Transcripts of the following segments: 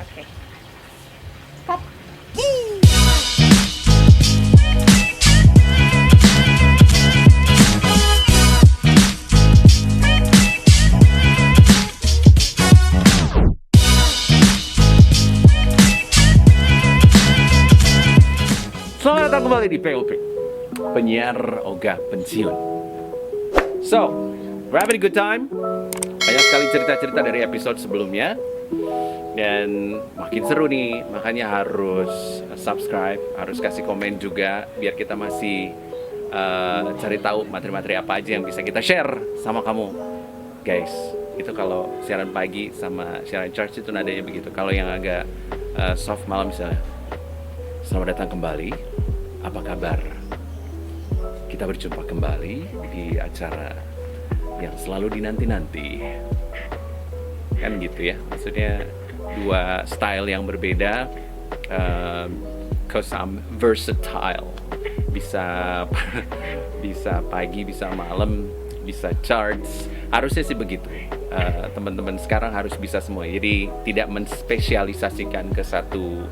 Oke. Stop. Selamat datang kembali di POP, penyiar ogah pensiun. So, we're having a good time. Banyak sekali cerita-cerita dari episode sebelumnya. Dan makin seru nih, makanya harus subscribe, harus kasih komen juga biar kita masih cari tahu materi-materi apa aja yang bisa kita share sama kamu, guys. Itu kalau siaran pagi sama siaran church itu nadanya begitu. Kalau yang agak soft malam misalnya, selamat datang kembali, apa kabar? Kita berjumpa kembali di acara yang selalu dinanti-nanti. Kan gitu ya, maksudnya dua style yang berbeda, cause I'm versatile. Bisa pagi, bisa malam, bisa charts. Harusnya sih begitu. Teman-teman sekarang harus bisa semua. Jadi tidak menspesialisasikan ke satu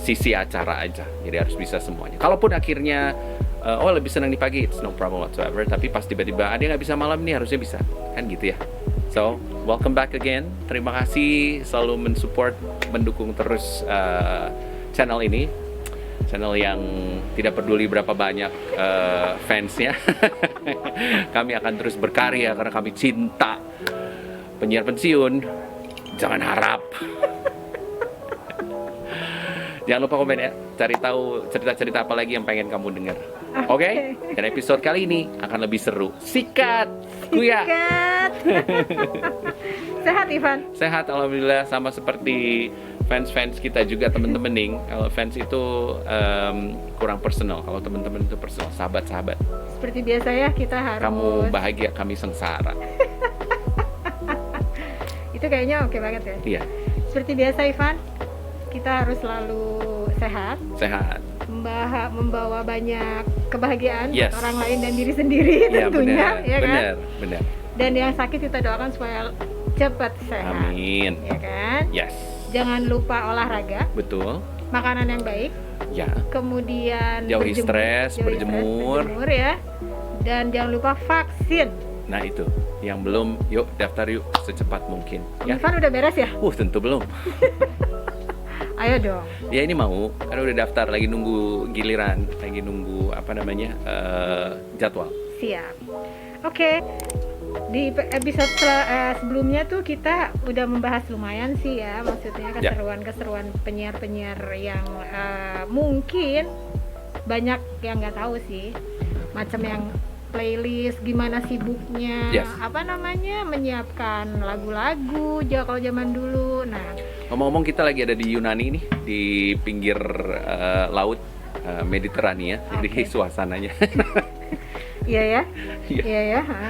sisi acara aja. Jadi harus bisa semuanya. Kalaupun akhirnya lebih senang di pagi, it's no problem whatsoever. Tapi pas tiba-tiba ada yang nggak bisa malam nih, harusnya bisa. Kan gitu ya. So, welcome back again. Terima kasih selalu mensupport, mendukung terus channel ini. Channel yang tidak peduli berapa banyak fansnya. Kami akan terus berkarya karena kami cinta penyiar pensiun. Jangan harap. Jangan lupa komen ya, cari tahu cerita-cerita apa lagi yang pengen kamu dengar. Oke? Dan episode kali ini akan lebih seru. Sikat, Kuya. Sikat. Sehat Ivan? Sehat, alhamdulillah. Sama seperti fans-fans kita juga, temen-temen nih. Kalau fans itu kurang personal, kalau temen-temen itu personal, sahabat-sahabat. Seperti biasa ya, kita harus. Kamu bahagia, kami sengsara. Itu kayaknya oke banget ya. Iya. Seperti biasa Ivan, kita harus selalu sehat. Sehat. Membawa banyak kebahagiaan Yes. buat orang lain dan diri sendiri Iya, tentunya, benar, ya kan? benar. Dan yang sakit kita doakan supaya cepat sehat. Amin. Ya kan? Yes. Jangan lupa olahraga, Betul. makanan yang baik, Ya. kemudian Jauhi stres, berjemur. ya. Dan jangan lupa vaksin. Nah itu, yang belum, yuk daftar yuk secepat mungkin. Ya. Ivan udah beres ya? Tentu belum. Ayo dong. Ya ini mau, karena udah daftar, lagi nunggu giliran, lagi nunggu jadwal. Siap. Oke. Di episode sebelumnya tuh kita udah membahas lumayan sih ya, maksudnya keseruan-keseruan penyiar-penyiar yang mungkin banyak yang nggak tahu sih, macam yang playlist, gimana sibuknya, Yes. menyiapkan lagu-lagu kalau zaman dulu. Nah, Ngomong-ngomong, kita lagi ada di Yunani nih, di pinggir laut Mediterania, jadi Oke. suasananya. iya ya, Iya. iya ya. Ha.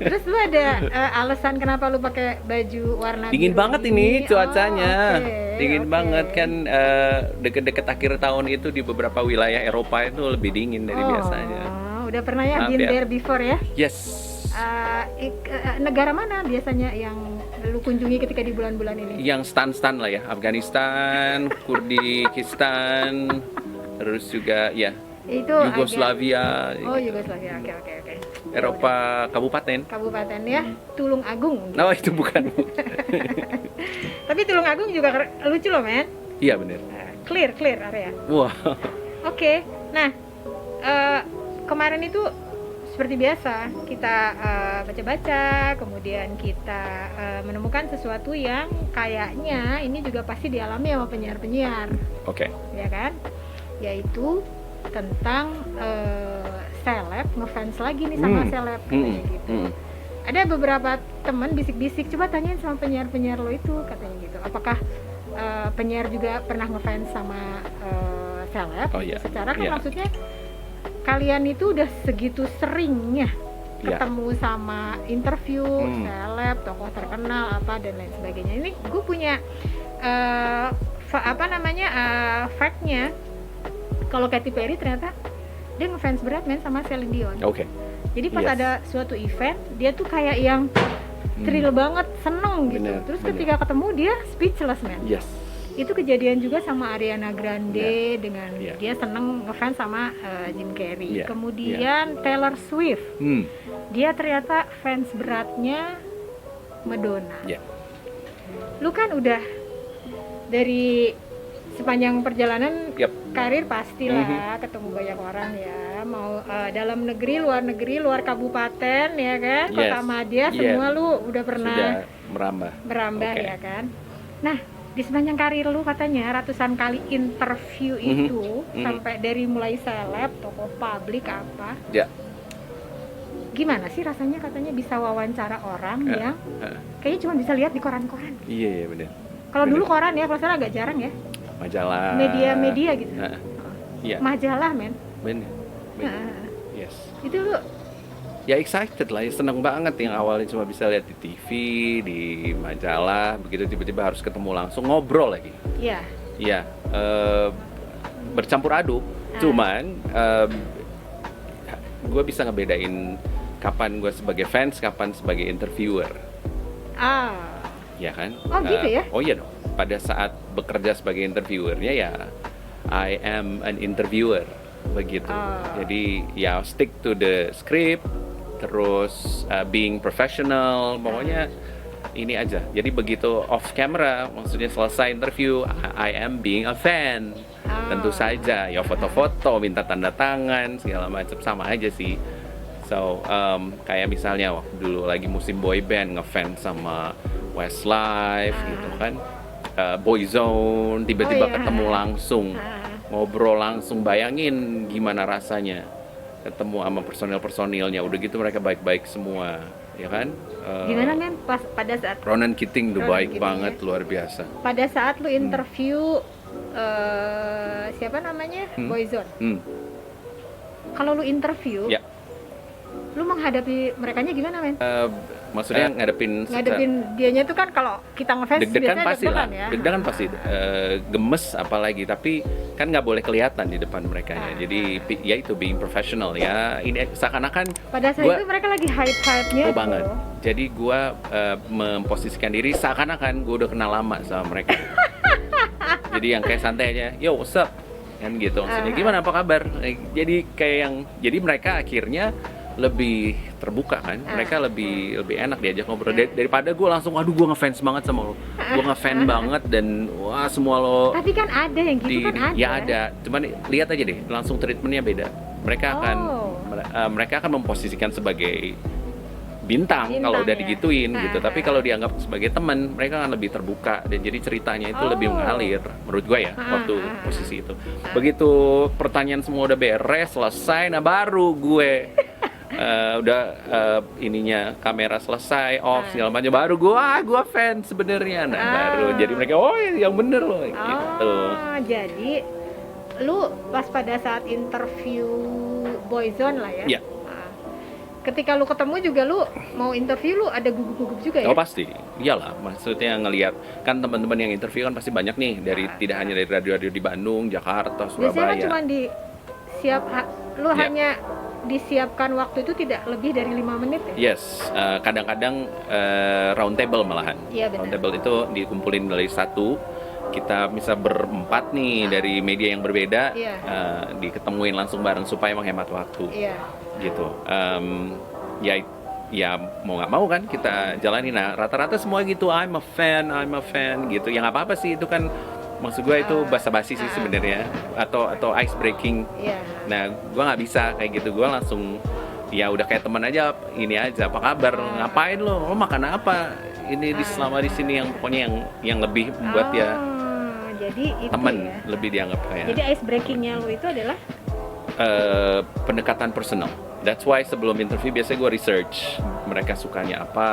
Terus lu ada alasan kenapa lu pakai baju warna Dingin biru banget ini cuacanya. oke, Dingin oke. banget kan, deket-deket akhir tahun itu di beberapa wilayah Eropa itu lebih dingin dari biasanya. Udah pernah ya Maaf been ya. there before ya? Yes. Negara mana biasanya yang lu kunjungi ketika di bulan-bulan ini? Yang stan-stan lah ya, Afghanistan, Kurdistan, terus juga ya Itu Yugoslavia, Yugoslavia. Oke. Eropa kabupaten. Kabupaten ya, Tulung Agung. Oh itu bukan. Tapi Tulung Agung juga lucu loh, men. Iya benar. Clear area. Wah. Oke. Nah, kemarin itu seperti biasa kita baca-baca, kemudian kita menemukan sesuatu yang kayaknya ini juga pasti dialami sama penyiar-penyiar, Oke. ya kan? Yaitu tentang seleb, ngefans lagi nih sama seleb katanya gitu. Ada beberapa teman bisik-bisik, coba tanyain sama penyiar-penyiar lo itu, katanya gitu. Apakah penyiar juga pernah ngefans sama seleb? Oh, iya. Secara kan Iya. maksudnya kalian itu udah segitu seringnya Iya. ketemu sama interview seleb, tokoh terkenal apa dan lain sebagainya. Ini gue punya fact-nya. Kalau Katy Perry ternyata dia ngefans berat men sama Celine Dion. Oke. Jadi pas Yes. ada suatu event, dia tuh kayak yang thrill banget, seneng gitu. Bener, Terus bener. ketika ketemu dia speechless man. Yes. Itu kejadian juga sama Ariana Grande Yeah. dengan Yeah. dia seneng ngefans sama Jim Carrey. Yeah. Kemudian Taylor Swift, dia ternyata fans beratnya Madonna. Yeah. Lu kan udah dari sepanjang perjalanan Yep. karir pastilah ketemu banyak orang ya, mau dalam negeri, luar kabupaten ya kan, kota Yes. madya, Yes. semua lu udah pernah Sudah merambah. Oke. Oke. Ya kan. Nah, di sepanjang karir lu katanya ratusan kali interview itu sampai dari mulai seleb, tokoh publik apa. Ya. Gimana sih rasanya katanya bisa wawancara orang yang kayaknya cuma bisa lihat di koran-koran. Iya, benar. Kalau Bener. dulu koran ya, kalau sekarang agak jarang ya. Majalah. Media gitu. Iya. Majalah men. Benar. Nah, Yes. itu lu Ya excited lah, ya seneng banget yang awalnya cuma bisa lihat di TV, di majalah, begitu tiba-tiba harus ketemu langsung ngobrol lagi. ya Iya, bercampur aduk. Cuman gue bisa ngebedain kapan gue sebagai fans, kapan sebagai interviewer, ya kan? Oh, gitu ya? Oh iya dong. Pada saat bekerja sebagai interviewernya ya, I am an interviewer, begitu. Jadi ya stick to the script, terus being professional, pokoknya ini aja. Jadi begitu off camera, maksudnya selesai interview, I am being a fan. Tentu saja, ya foto-foto, minta tanda tangan, segala macam, sama aja sih. So, kayak misalnya waktu dulu lagi musim boy band, ngefans sama Westlife gitu kan, Boyzone, tiba-tiba Oh, iya. ketemu langsung, ngobrol langsung, bayangin gimana rasanya ketemu sama personil-personilnya, udah gitu mereka baik-baik semua, ya kan? gimana men pas pada saat Ronan Keating tuh Ronan baik Keating, banget, ya. luar biasa. pada saat lu interview siapa namanya Boyzone. Kalau lu interview, Ya. lu menghadapi merekanya gimana men? Maksudnya ngadepin Dianya tuh kan kalau kita ngefans deg-degan biasanya pasti lah, deg-degan ya. deg-degan pasti, gemes apalagi, tapi kan nggak boleh kelihatan di depan mereka ya. Jadi ya itu being professional ya. Ini seakan-akan Pada saat gua- itu mereka lagi hype-hype-nya oh banget. tuh. Jadi gua memposisikan diri seakan-akan gua udah kenal lama sama mereka. Jadi yang kayak santai aja, yo what's up, kan gitu. Maksudnya gimana, apa kabar? Jadi kayak yang, jadi mereka akhirnya lebih terbuka kan, mereka lebih enak diajak ngobrol daripada gue langsung, aduh gue ngefans banget sama lo, gue ngefans banget dan wah semua lo Tapi kan ada yang gitu kan ada. ya ada, cuman lihat aja deh, langsung treatmentnya beda. Mereka akan memposisikan sebagai bintang kalau udah ya. digituin gitu, tapi kalau dianggap sebagai teman, mereka akan lebih terbuka dan jadi ceritanya itu lebih mengalir menurut gue ya, waktu posisi itu. Begitu pertanyaan semua udah beres, selesai, nah baru gue ininya kamera selesai off segala macam, baru gue fans sebenarnya. Nah baru jadi mereka, oh yang bener loh gitu. Jadi lu pas pada saat interview Boyzone lah ya. Ya. Ketika lu ketemu juga lu mau interview, lu ada gugup-gugup juga ya? Oh pasti, iyalah. Maksudnya ngelihat kan teman-teman yang interview kan pasti banyak nih, dari tidak hanya dari radio-radio di Bandung, Jakarta, Biasanya kan Surabaya. cuma lu hanya disiapkan waktu itu tidak lebih dari 5 menit ya? Yes, kadang-kadang round table malahan. Iya, benar. Round table itu dikumpulin dari satu, kita bisa berempat nih dari media yang berbeda, Iya. diketemuin langsung bareng supaya menghemat waktu. Iya. Gitu. Ya mau nggak mau kan kita jalani. Nah rata-rata semua gitu, I'm a fan gitu. Ya nggak apa-apa sih, itu kan maksud gue itu basa-basi sih sebenarnya, atau ice breaking. Iya. Nah gue nggak bisa kayak gitu, gue langsung ya udah kayak teman aja, ini aja, apa kabar, ngapain lo makan apa, ini selama di sini, yang pokoknya yang lebih membuat ya Jadi itu teman, ya. lebih dianggap kayak Jadi ice breakingnya lu itu adalah pendekatan personal. That's why sebelum interview biasanya gue research mereka sukanya apa,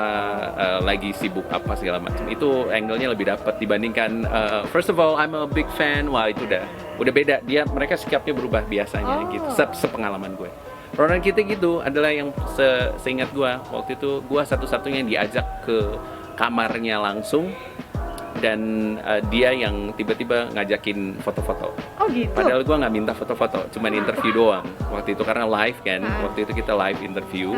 lagi sibuk apa segala macam. Itu angle-nya lebih dapat dibandingkan first of all I'm a big fan. Wah itu udah beda. Mereka sikapnya berubah biasanya gitu. Sepengalaman gue. Ronan Keating itu adalah yang seingat gue waktu itu, gue satu-satunya yang diajak ke kamarnya langsung, dan dia yang tiba-tiba ngajakin foto-foto. Oh gitu. Padahal gue nggak minta foto-foto, cuman interview doang waktu itu karena live kan. Waktu itu kita live interview.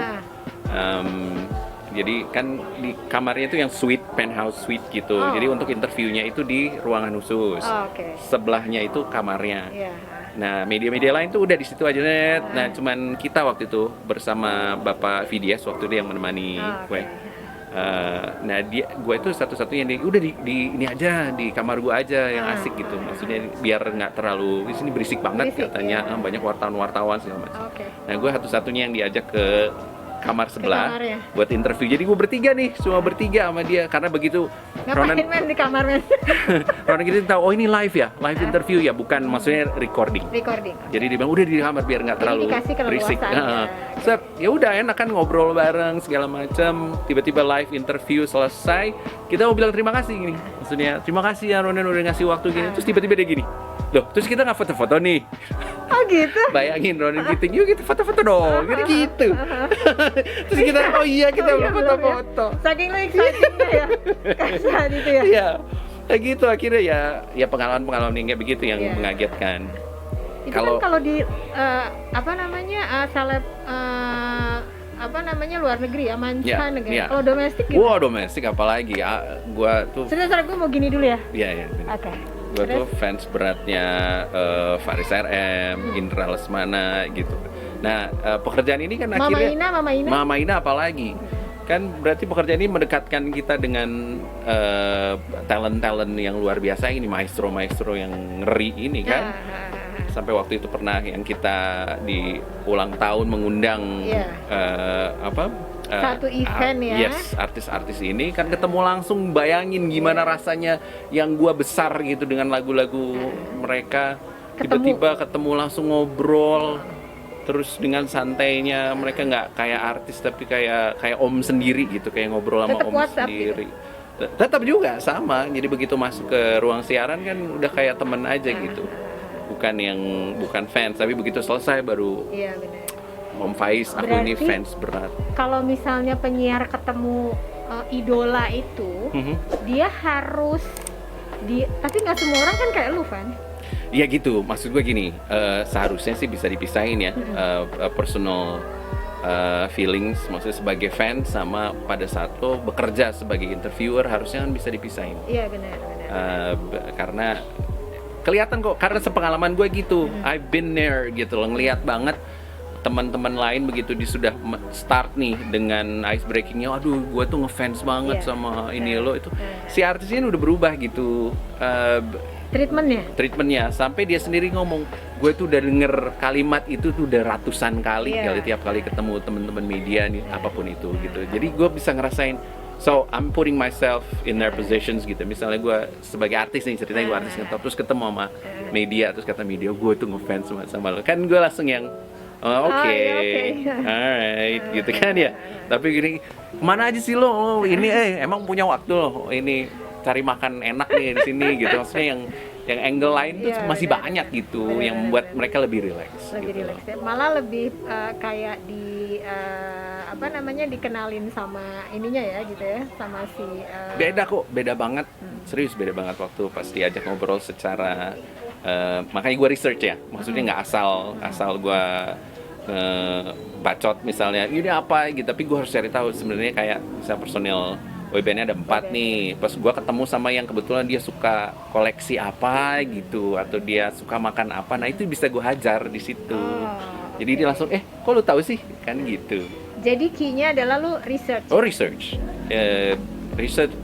Jadi kan di kamarnya itu yang suite, penthouse suite gitu. Oh. Jadi untuk interviewnya itu di ruangan khusus. Oh, oke. Sebelahnya itu kamarnya. Iya. Nah, media-media lain tuh udah di situ aja net. Nah, cuman kita waktu itu bersama Bapak Vidias waktu dia yang menemani Oh, gue. oke. Nah gue itu satu-satunya udah di ini aja di kamar gue aja yang asik gitu, maksudnya biar nggak terlalu di sini berisik banget Berisik, katanya, iya. banyak wartawan segala macam. Oke. Nah gue satu-satunya yang diajak ke kamar sebelah kamarnya. buat interview. Jadi gue bertiga nih, cuma bertiga sama dia karena begitu Ngapain men di kamar men? Ronan kita tahu oh ini live ya, live interview ya, bukan maksudnya recording. Recording. Jadi dia bilang udah di kamar biar nggak Jadi terlalu dikasih berisik. keleluasaan, ya. Set, ya udah enak kan ngobrol bareng segala macam. Tiba-tiba live interview selesai, kita mau bilang terima kasih gini. Maksudnya terima kasih ya Ronan udah ngasih waktu gini. Terus tiba-tiba dia gini. Loh, terus kita nggak foto-foto nih. Oh gitu. Bayangin Ronan gitu, yuk kita foto-foto dong. Gitu. Terus kita oh iya kita Oh iya, mau foto-foto. Saking lu excitingnya ya. Saat itu ya. Iya. Kayak gitu akhirnya ya pengalaman-pengalaman yang kayak begitu yang Iya. mengagetkan. Itu kan kalau di apa namanya seleb apa namanya luar negeri ya, mancanegara. Iya. Kalau domestik gitu. Wah, domestik apalagi. Gua tuh Serius, gue mau gini dulu ya. iya. Oke. Gue tuh fans beratnya Faris RM, Indra Lesmana gitu. Nah, pekerjaan ini kan Mama akhirnya Ina. Mama Ina apalagi. Kan berarti pekerjaan ini mendekatkan kita dengan talent-talent yang luar biasa ini, maestro-maestro yang ngeri ini kan. Sampai waktu itu pernah yang kita di ulang tahun mengundang Iya. Satu event ya. Yes, artis-artis ini kan ketemu langsung, bayangin gimana rasanya yang gua besar gitu dengan lagu-lagu mereka, tiba-tiba ketemu langsung ngobrol, terus dengan santainya mereka nggak kayak artis tapi kayak om sendiri gitu, kayak ngobrol sama Tetep om WhatsApp sendiri. Tetap juga sama, jadi begitu masuk ke ruang siaran kan udah kayak temen aja gitu, bukan fans, tapi begitu selesai baru Iya benar. Om Faiz, aku ini Berarti fans berat. Kalau misalnya penyiar ketemu idola itu, dia harus tapi nggak semua orang kan kayak lu, Van. Ya gitu, maksud gue gini, seharusnya sih bisa dipisahin ya, personal feelings, maksudnya sebagai fans sama pada saat lo bekerja sebagai interviewer harusnya kan bisa dipisahin. Iya benar. Karena kelihatan kok, karena sepengalaman gue gitu, I've been there gitu loh, ngeliat banget teman-teman lain begitu dia sudah start nih dengan ice breakingnya, aduh gue tuh ngefans banget sama ini lo itu, si artisnya udah berubah gitu treatmentnya sampai dia sendiri ngomong, gue tuh udah denger kalimat itu tuh udah ratusan kali kali tiap kali ketemu teman-teman media nih apapun itu gitu, jadi gue bisa ngerasain. So I'm putting myself in their positions gitu. Misalnya gue sebagai artis nih, ceritanya gue artis ngetop, terus ketemu sama media, terus kata media gue tuh ngefans sama lo, kan gue langsung yang oke, alright, gitu kan ya. Tapi gini, kemana aja sih lo? Ini emang punya waktu lo? Ini cari makan enak nih di sini gitu. Maksudnya yang angle lain tuh masih banyak gitu, yang membuat mereka lebih relax. Lebih gitu. relax ya. Malah lebih kayak dikenalin sama ininya ya gitu ya, sama si. Beda kok, beda banget. Serius beda banget waktu pas diajak ngobrol secara. Makanya gue research ya, maksudnya nggak asal gue bacot misalnya ini apa gitu, tapi gue harus cari tahu sebenarnya kayak misalnya personil WBN ada 4 nih, pas gue ketemu sama yang kebetulan dia suka koleksi apa gitu, atau dia suka makan apa, nah itu bisa gue hajar di situ. Jadi dia langsung kok lu tahu sih kan gitu. Jadi key-nya adalah lu research. Research.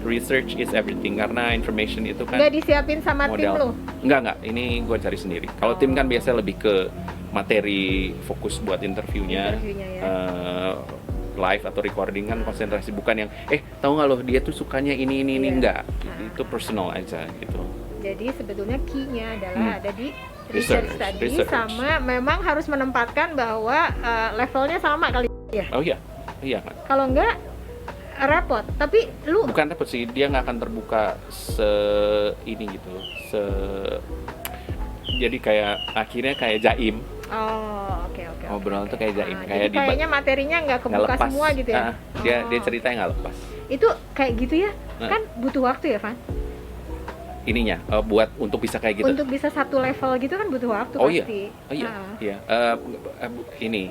Research is everything, karena information itu kan nggak disiapin sama modal. tim lu? Enggak, ini gue cari sendiri. Kalau tim kan biasanya lebih ke materi, fokus buat interviewnya ya. Live atau recording kan konsentrasi, bukan yang tahu nggak loh dia tuh sukanya ini enggak. Itu personal aja gitu. Jadi sebetulnya key-nya adalah ada di research tadi, sama memang harus menempatkan bahwa levelnya sama kali ya. Oh iya kan. Kalau enggak repot, tapi lu bukan repot sih, dia nggak akan terbuka ini gitu, jadi kayak akhirnya kayak jaim. Oke. Ngobrol tuh kayak jaim, Jadi kayaknya materinya nggak kebuka semua gitu ya. Dia ceritanya nggak lepas. Itu kayak gitu ya, kan butuh waktu ya, Van? ininya buat untuk bisa kayak gitu. Untuk bisa satu level gitu kan butuh waktu Oh iya, pasti. oh iya, Ah. iya. Ini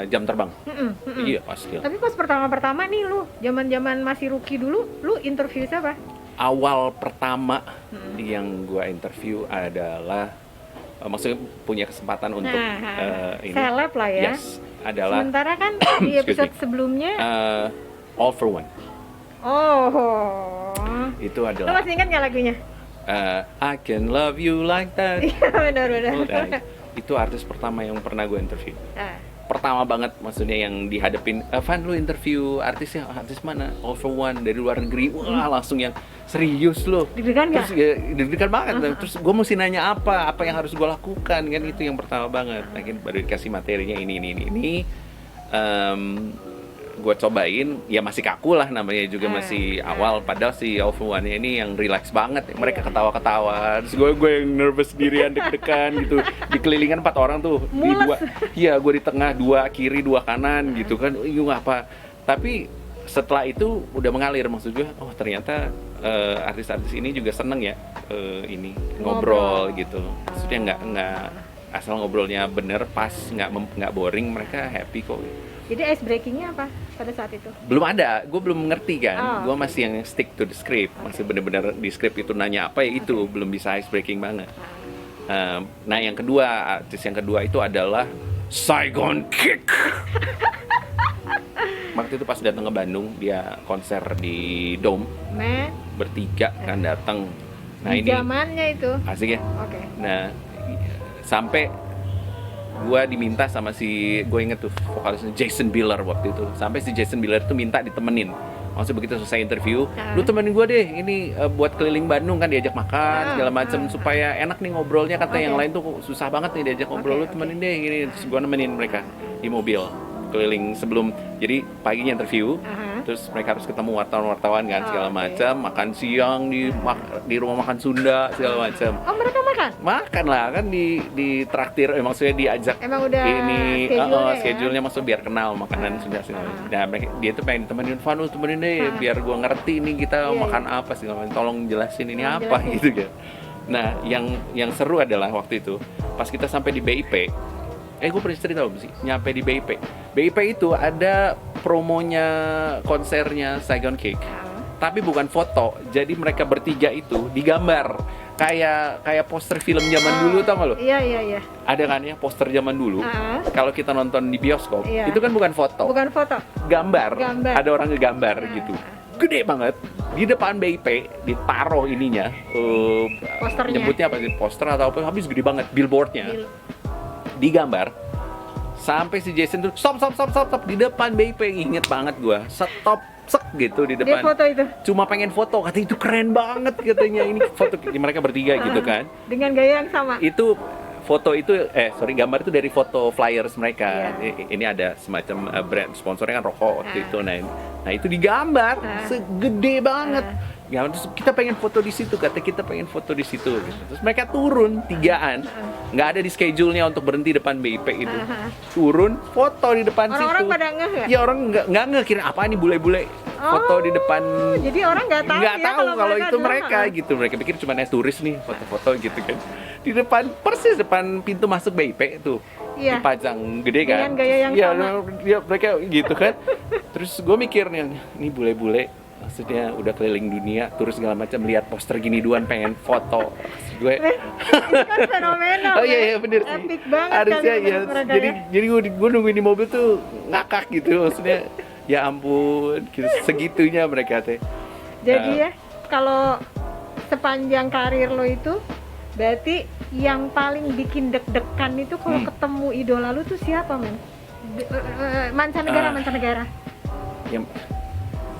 jam terbang. Mm-mm. Iya pasti. Tapi pas pertama-pertama nih lu, zaman-zaman masih rookie dulu, lu interview siapa? Awal pertama yang gua interview adalah maksudnya punya kesempatan untuk ini. Seleb lah ya. Yes, adalah Sementara kan di Excuse episode me. sebelumnya, All for One. oh, Itu lu adalah masih ingat nggak lagunya? I can love you like that. Iya benar-benar. Nah, itu artis pertama yang pernah gue interview. Ah, Pertama banget maksudnya yang dihadapin, Van lu interview artisnya, artis mana? All for One dari luar negeri. Wah langsung yang serius loh. deg-degan nggak? Terus ya, deg-degan banget. Terus gue mesti nanya apa yang harus gue lakukan kan, itu yang pertama banget. Akhirnya baru dikasih materinya ini. Gue cobain, ya masih kaku lah namanya juga masih awal. Padahal si All for One ini yang relax banget. Mereka ketawa-ketawa. Terus gue yang nervous sendirian, deg-degan gitu. Dikelilingan 4 orang tuh. Mules. Iya, gue di tengah, 2 kiri 2 kanan gitu kan. Ini apa? Tapi setelah itu udah mengalir, maksud gue. Oh ternyata artis-artis ini juga seneng ya ini ngobrol gitu. Maksudnya nggak asal ngobrolnya bener pas, nggak boring, mereka happy kok. Jadi ice breakingnya apa pada saat itu? Belum ada, gue belum mengerti kan. Oh, Gue masih yang stick to the script, masih bener-bener di script itu nanya apa ya itu, belum bisa ice breaking banget. Nah yang kedua, artis yang kedua itu adalah Saigon Kick. Waktu itu pas datang ke Bandung, dia konser di Dome, Men, bertiga kan datang. Nah di ini zamannya itu. asik ya. Oke. Nah sampai gue diminta sama gue inget tuh vokalisnya Jason Bieler waktu itu, sampai si Jason Bieler tuh minta ditemenin. Maksudnya begitu selesai interview, lu temenin gue deh ini buat keliling Bandung kan, diajak makan segala macam supaya enak nih ngobrolnya, kata yang lain tuh susah banget nih diajak ngobrol, lu temenin deh gini. Terus gue nemenin mereka di mobil keliling sebelum, jadi paginya interview, terus mereka harus ketemu wartawan kan segala macam, makan siang di rumah makan Sunda segala macam. Oh mereka Makan lah kan di traktir, maksudnya diajak emang udah ini schedule-nya ya? maksudnya biar kenal makanan Sunda segala macam. Nah dia tuh pengen temenin Vanu, temenin deh biar gua ngerti nih kita makan apa segala macam, tolong jelasin ini apa gitu kan. Nah yang seru adalah waktu itu pas kita sampai di BIP, gue pernah cerita belum sih? Nyampe di BIP. BIP itu ada promonya konsernya Saigon Kick. Tapi bukan foto. Jadi mereka bertiga itu digambar. Kayak poster film zaman dulu, tau gak lo? Iya. Ada kan ya poster zaman dulu. Kalau kita nonton di bioskop, itu kan bukan foto. Bukan foto. Gambar. Gambar. Ada orang ngegambar gitu. Gede banget. Di depan BIP ditaruh ininya. Posternya. Nyebutnya apa sih? Poster atau apa? Habis gede banget billboardnya. Digambar sampai si Jason tuh stop di depan BIP. Inget banget gua, stop sek gitu di depan. Dia foto itu cuma pengen foto, katanya itu keren banget katanya, ini foto mereka bertiga gitu kan, dengan gaya yang sama. itu foto itu gambar itu dari foto flyers mereka. Ini ada semacam brand sponsornya kan rokok waktu itu. Nah itu digambar segede banget. Ya, terus kita pengen foto di situ, kita pengen foto di situ gitu. Terus mereka turun 3-an, nggak ada di schedule-nya untuk berhenti depan BIP itu. Turun foto di depan situ. Orang-orang pada ngeh nggak? Ya orang nggak ngeh, kira apa nih bule-bule foto di depan. Jadi orang nggak tahu kalau itu mereka gitu. Mereka pikir cuma turis nih foto-foto gitu kan. Di depan, persis depan pintu masuk BIP itu. Iya. Dipajang gede kan. Dengan gaya yang sama. Ya mereka gitu kan. Terus gue mikir nih bule-bule maksudnya udah keliling dunia, terus segala macam, lihat poster gini duan pengen foto. Gue ini kan fenomenal. Oh iya bener sih. Epic banget harusnya kan ya. Jadi gue nungguin di mobil tuh ngakak gitu, maksudnya ya ampun gitu, segitunya mereka teh. Jadi ya kalau sepanjang karir lo itu berarti yang paling bikin deg-degan itu kalau ketemu idola lo tuh siapa, men? Mancanegara.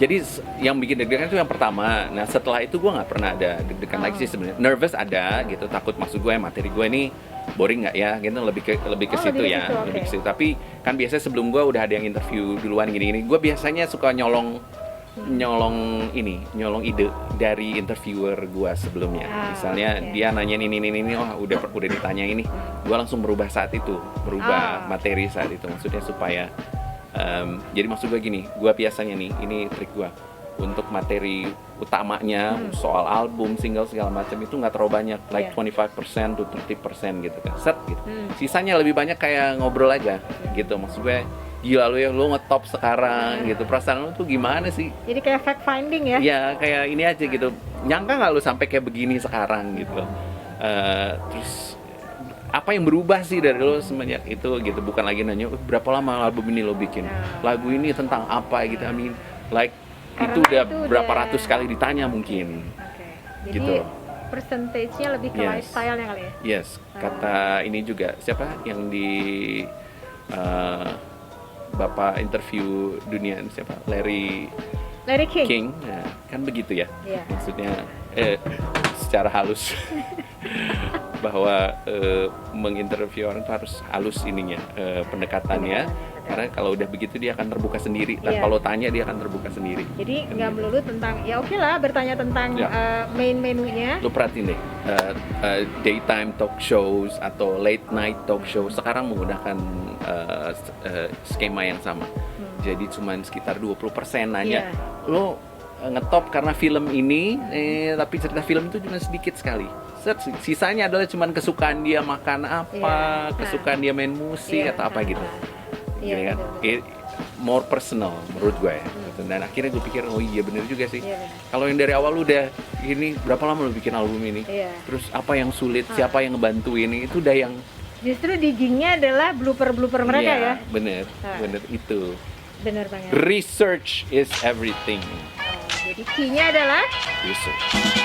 Jadi yang bikin deg-degan itu yang pertama. Nah setelah itu gue nggak pernah ada deg-degan lagi sih sebenarnya. Nervous ada gitu, takut maksud gue materi gue ini boring nggak ya, gitu lebih ke situ ya, lebih ke situ. Tapi kan biasanya sebelum gue udah ada yang interview duluan gini-gini. Gue biasanya suka nyolong ide dari interviewer gue sebelumnya. Misalnya dia nanyain ini, udah ditanya ini, gue langsung berubah saat itu, materi saat itu. Maksudnya supaya jadi maksud gue gini, gue biasanya nih, ini trik gue, untuk materi utamanya soal album, single segala macam itu nggak terlalu banyak, like 25% to 30% gitu kan, set gitu. Sisanya lebih banyak kayak ngobrol aja gitu, maksud gue gila lu ya, lu ngetop sekarang gitu, perasaan lu tuh gimana sih? Jadi kayak fact finding ya? Ya kayak ini aja gitu, nyangka nggak lu sampai kayak begini sekarang gitu. Terus apa yang berubah sih dari lo semenjak itu gitu, bukan lagi nanya berapa lama album ini lo bikin, lagu ini tentang apa gitu, I mean like Karena itu udah itu berapa udah- ratus kali ditanya mungkin. Oke. Jadi Gitu. percentage-nya lebih ke Yes. lifestyle-nya kali ya? Yes, kata ini juga siapa yang di bapak interview dunia siapa, Larry Larry King? King, nah, kan begitu ya, Iya. maksudnya secara halus bahwa menginterview orang itu harus halus ininya, pendekatannya, karena kalau udah begitu dia akan terbuka sendiri, tanpa Iya. lo tanya dia akan terbuka sendiri. Jadi nggak melulu tentang, ya oke lah bertanya tentang Ya. main menunya. Lo perhatiin deh, daytime talk shows atau late night talk show sekarang menggunakan skema yang sama. Jadi cuman sekitar 20% nanya. Iya. Lo ngetop karena film ini, tapi cerita film itu cuma sedikit sekali. Sisanya adalah cuman kesukaan dia makan apa, Iya. kesukaan dia main musik Iya. atau apa gitu. Iya, Gini kan? betul. More personal menurut gue ya. Gitu. Dan akhirnya gue pikir, oh iya bener juga sih. Iya, bener. Kalau yang dari awal udah ini, berapa lama lu bikin album ini? Iya. Terus apa yang sulit, siapa yang ngebantuin, itu udah yang Justru diggingnya adalah blooper mereka ya? bener, Ah. bener itu. Bener banget. Research is everything. Jadi key-nya adalah Research.